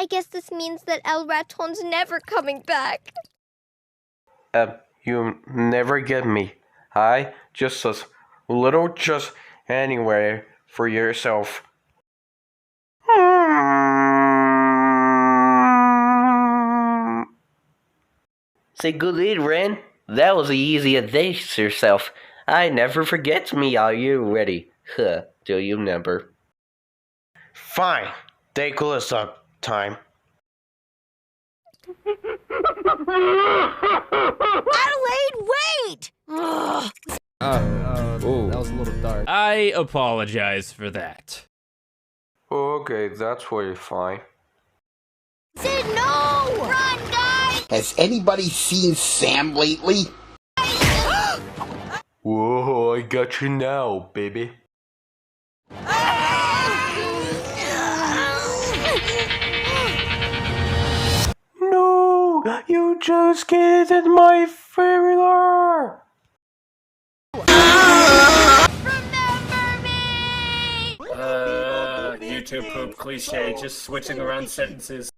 I guess this means that El Raton's never coming back. You never get me. I just a little just anywhere for yourself. Say good lead, Ren. That was easy as this yourself. I never forget me. Are you ready? Huh, do you never? Fine. Take a listen time. Adelaide, wait! That was a little dark. I apologize for that. Okay, that's really fine. Sid, no! Run, guys! Has anybody seen Sam lately? Whoa, I got you now, baby. No, you just kidded my thriller. Remember me! YouTube poop cliche, just switching around sentences.